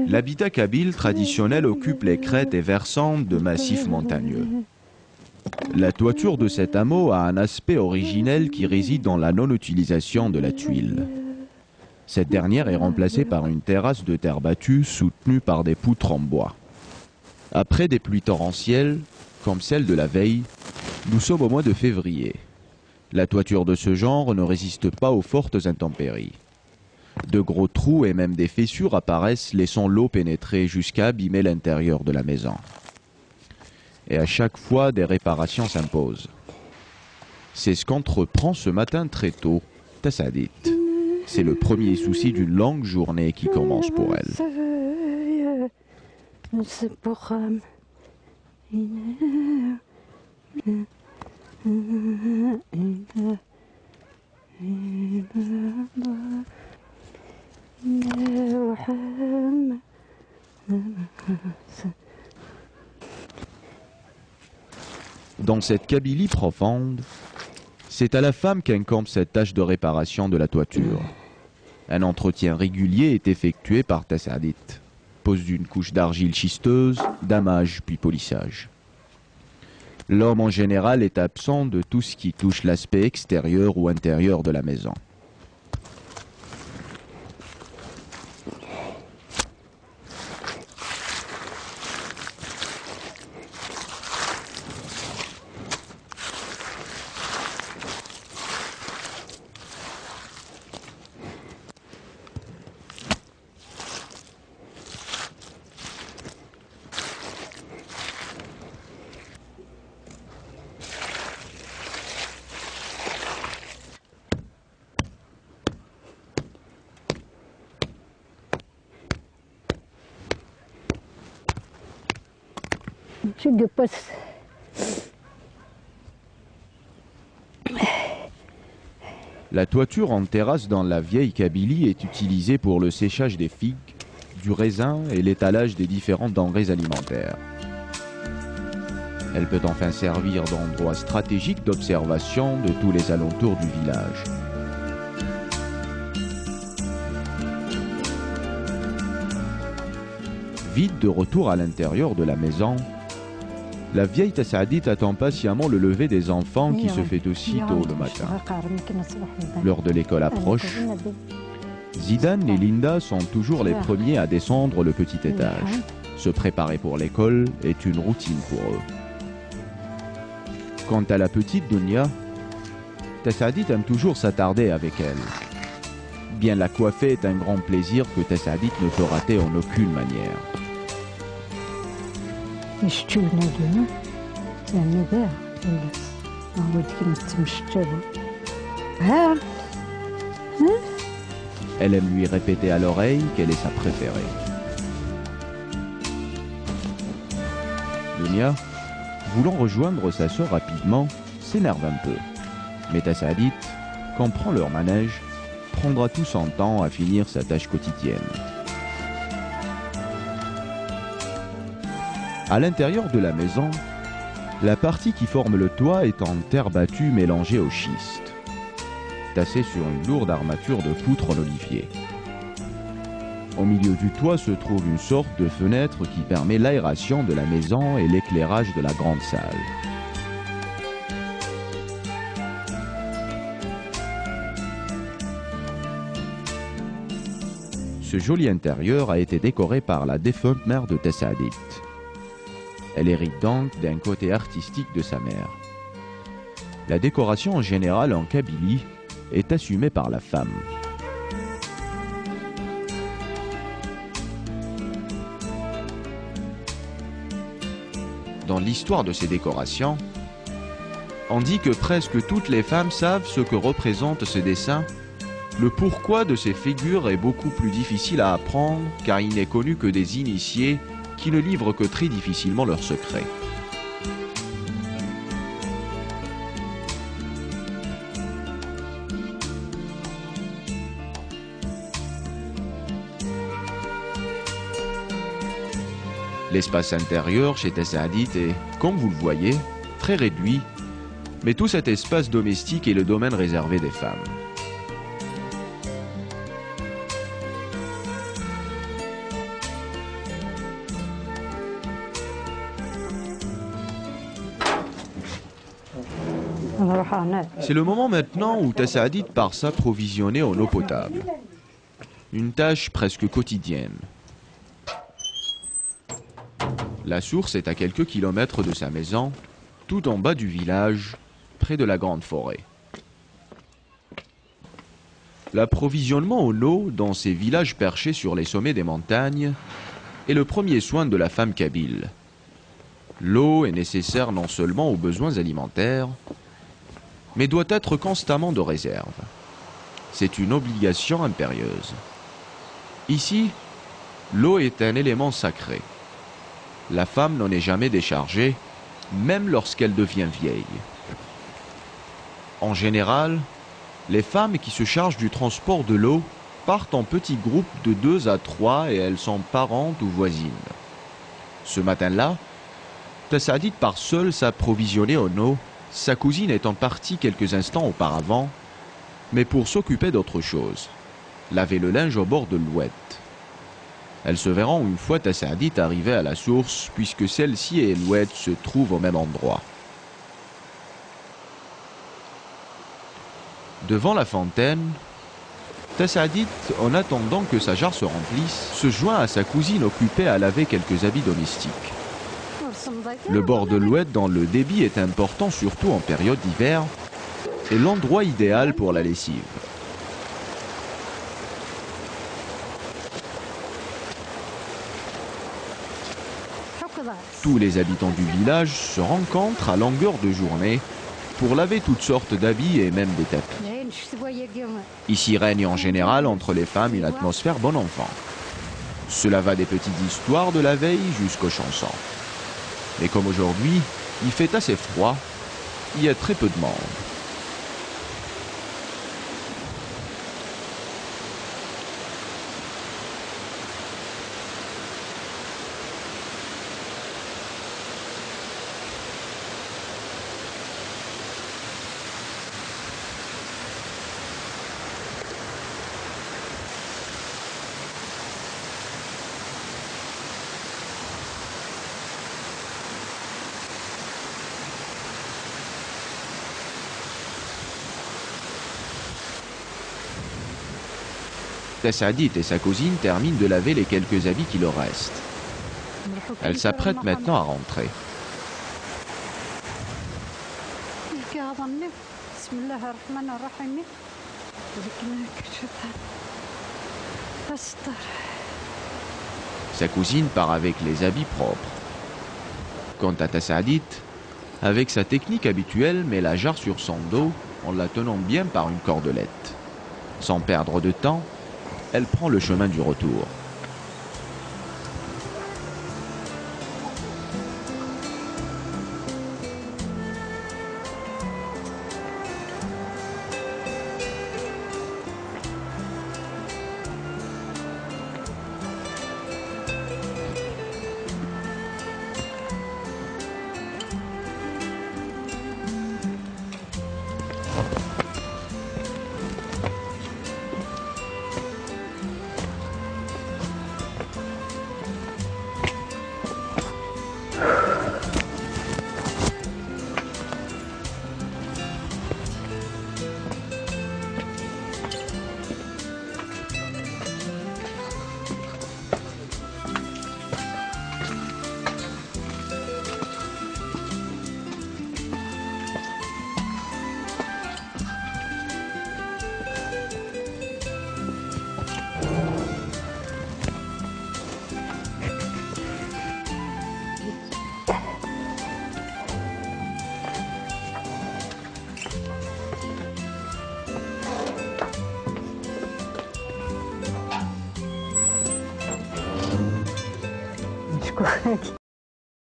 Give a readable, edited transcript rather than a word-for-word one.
L'habitat kabyle traditionnel occupe les crêtes et versants de massifs montagneux. La toiture de cet hameau a un aspect originel qui réside dans la non-utilisation de la tuile. Cette dernière est remplacée par une terrasse de terre battue soutenue par des poutres en bois. Après des pluies torrentielles, comme celle de la veille, nous sommes au mois de février. La toiture de ce genre ne résiste pas aux fortes intempéries. De gros trous et même des fissures apparaissent, laissant l'eau pénétrer jusqu'à abîmer l'intérieur de la maison. Et à chaque fois, des réparations s'imposent. C'est ce qu'entreprend ce matin très tôt Tassadit. C'est le premier souci d'une longue journée qui commence pour elle. Dans cette Kabylie profonde, c'est à la femme qu'incombe cette tâche de réparation de la toiture. Un entretien régulier est effectué par Tassadit. Pose d'une couche d'argile schisteuse, damage puis polissage. L'homme en général est absent de tout ce qui touche l'aspect extérieur ou intérieur de la maison. La toiture en terrasse dans la vieille Kabylie est utilisée pour le séchage des figues, du raisin et l'étalage des différentes denrées alimentaires. Elle peut enfin servir d'endroit stratégique d'observation de tous les alentours du village. Vite de retour à l'intérieur de la maison, la vieille Tassadit attend patiemment le lever des enfants qui se fait aussitôt le matin. L'heure de l'école approche. Zidane et Linda sont toujours les premiers à descendre le petit étage. Se préparer pour l'école est une routine pour eux. Quant à la petite Dunia, Tassadit aime toujours s'attarder avec elle. Bien la coiffer est un grand plaisir que Tassadit ne peut rater en aucune manière. Elle aime lui répéter à l'oreille qu'elle est sa préférée. Dunia, voulant rejoindre sa sœur rapidement, s'énerve un peu. Mais Tassadit comprend leur manège, prendra tout son temps à finir sa tâche quotidienne. À l'intérieur de la maison, la partie qui forme le toit est en terre battue mélangée au schiste, tassée sur une lourde armature de poutres en olivier. Au milieu du toit se trouve une sorte de fenêtre qui permet l'aération de la maison et l'éclairage de la grande salle. Ce joli intérieur a été décoré par la défunte mère de Tassadit. Elle hérite donc d'un côté artistique de sa mère. La décoration en général en Kabylie est assumée par la femme. Dans l'histoire de ces décorations, on dit que presque toutes les femmes savent ce que représentent ces dessins. Le pourquoi de ces figures est beaucoup plus difficile à apprendre car il n'est connu que des initiés qui ne livrent que très difficilement leurs secrets. L'espace intérieur chez Tassaadit est, comme vous le voyez, très réduit, mais tout cet espace domestique est le domaine réservé des femmes. C'est le moment maintenant où Tassaadit part s'approvisionner en eau potable. Une tâche presque quotidienne. La source est à quelques kilomètres de sa maison, tout en bas du village, près de la grande forêt. L'approvisionnement en eau dans ces villages perchés sur les sommets des montagnes est le premier soin de la femme kabyle. L'eau est nécessaire non seulement aux besoins alimentaires, mais doit être constamment de réserve. C'est une obligation impérieuse. Ici, l'eau est un élément sacré. La femme n'en est jamais déchargée, même lorsqu'elle devient vieille. En général, les femmes qui se chargent du transport de l'eau partent en petits groupes de 2 à 3 et elles sont parentes ou voisines. Ce matin-là, Tassaadit part seule s'approvisionner en eau, sa cousine étant partie quelques instants auparavant, mais pour s'occuper d'autre chose, laver le linge au bord de l'oued. Elles se verront une fois Tassaadit arriver à la source, puisque celle-ci et l'oued se trouvent au même endroit. Devant la fontaine, Tassaadit, en attendant que sa jarre se remplisse, se joint à sa cousine occupée à laver quelques habits domestiques. Le bord de l'oued dans le débit est important, surtout en période d'hiver, et l'endroit idéal pour la lessive. Tous les habitants du village se rencontrent à longueur de journée pour laver toutes sortes d'habits et même des tapis. Ici règne en général entre les femmes une atmosphère bon enfant. Cela va des petites histoires de la veille jusqu'aux chansons. Mais comme aujourd'hui, il fait assez froid, il y a très peu de monde. Tassaadit et sa cousine terminent de laver les quelques habits qui leur restent. Elles s'apprêtent maintenant à rentrer. Sa cousine part avec les habits propres. Quant à Tassaadit, avec sa technique habituelle, met la jarre sur son dos en la tenant bien par une cordelette. Sans perdre de temps, elle prend le chemin du retour.